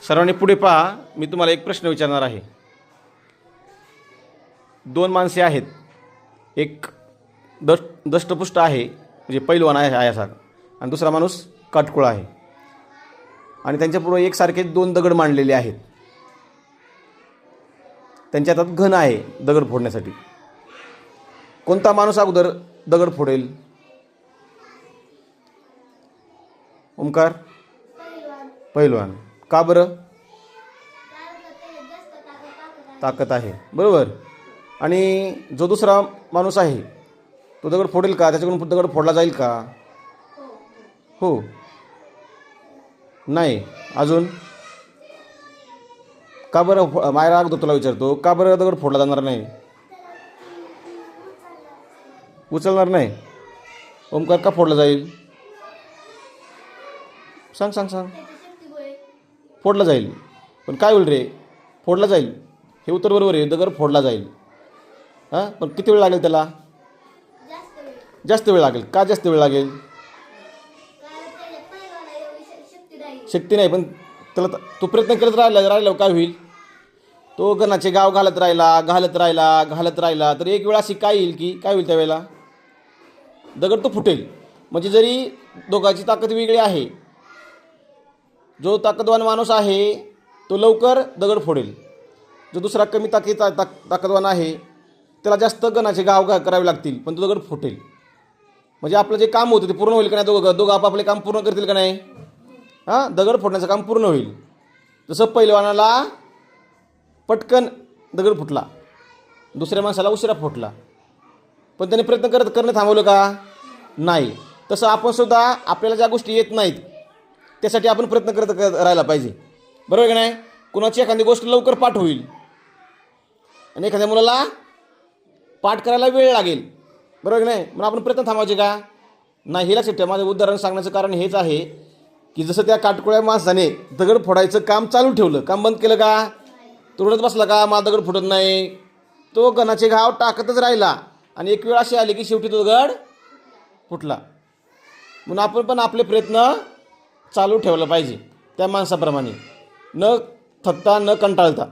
सर्वांनी पुढे पहा. मी तुम्हाला एक प्रश्न विचारणार आहे. दोन माणसे आहेत. एक दष्टपुष्ट आहे, म्हणजे पैलवान आहे असा, आणि दुसरा माणूस काटकुळा आहे. आणि त्यांच्यापुढे एकसारखे दोन दगड मांडलेले आहेत. त्यांच्या हातात घन आहे दगड फोडण्यासाठी. कोणता माणूस अगोदर दगड फोडेल? ओमकार? पैलवान. का बरं? ताकद आहे, बरोबर. आणि जो दुसरा माणूस आहे तो दगड फोडेल का? त्याच्याकडून दगड फोडला जाईल का? हो, नाही. अजून का बरं? मायरा अगोदर तुला विचारतो, का बरं दगड फोडला जाणार नाही? उचलणार नाही. ओमकार, का फोडला जाईल? सांग सांग सांग. फोडला जाईल. पण काय होईल रे? फोडला जाईल, हे उत्तर बरोबर आहे. दगड फोडला जाईल. हां, पण किती वेळ लागेल त्याला? जास्त वेळ लागेल. का जास्त वेळ लागेल? शक्ती नाही, पण त्याला तो प्रयत्न करत राहिला काय होईल? तो गणाचे गाव घालत राहिला तर एक वेळ अशी काय येईल की काय होईल त्यावेळेला? दगड तो फुटेल. म्हणजे जरी दोघांची ताकद वेगळी आहे, जो ताकदवान माणूस आहे तो लवकर दगड फोडेल. जो दुसरा कमी ताकदवान आहे त्याला जास्त गणाचे गाव करावे लागतील, पण तो दगड फुटेल. म्हणजे आपलं जे काम होतं ते पूर्ण होईल का नाही? दोघं आपापले काम पूर्ण करतील का नाही? हां, दगड फोडण्याचं काम पूर्ण होईल. जसं पहिलवानाला पटकन दगड फुटला, दुसऱ्या माणसाला उशिरा फुटला, पण त्याने प्रयत्न करणं थांबवलं का? नाही. तसं आपण सुद्धा आपल्याला ज्या गोष्टी येत नाहीत त्यासाठी आपण प्रयत्न करत राहायला पाहिजे, बरोबर का नाही? कुणाची एखादी गोष्ट लवकर पाठ होईल आणि एखाद्या मुलाला पाठ करायला वेळ लागेल, बरोबर की नाही? मग आपण प्रयत्न थांबवायचे का? नाही. हे लक्षात ठेवा. माझं उदाहरण सांगण्याचं कारण हेच आहे की जसं त्या काटकोळ्या माणसाने दगड फोडायचं काम चालू ठेवलं, काम बंद केलं का? तो रडत बसला का मला दगड फुटत नाही? तो गणाचे घाव टाकतच राहिला आणि एक वेळ अशी आली की शेवटी तो दगड फुटला. म्हणून आपण पण आपले प्रयत्न चालू ठेवलं पाहिजे. त्या माणसाप्रमाणे न थकता न कंटाळता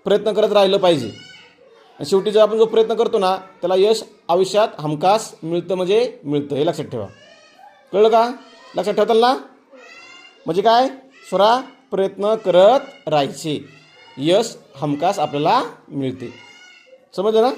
प्रयत्न करत राहिलं पाहिजे. आणि शेवटी जर आपण जो प्रयत्न करतो ना त्याला यश आयुष्यात हमखास मिळतं, म्हणजे मिळतं. हे लक्षात ठेवा. कळलं का? लक्षात ठेवताल ना? म्हणजे काय? स्वरा प्रयत्न करत राहायचे, यश हमखास आपल्याला मिळते. समजलं ना?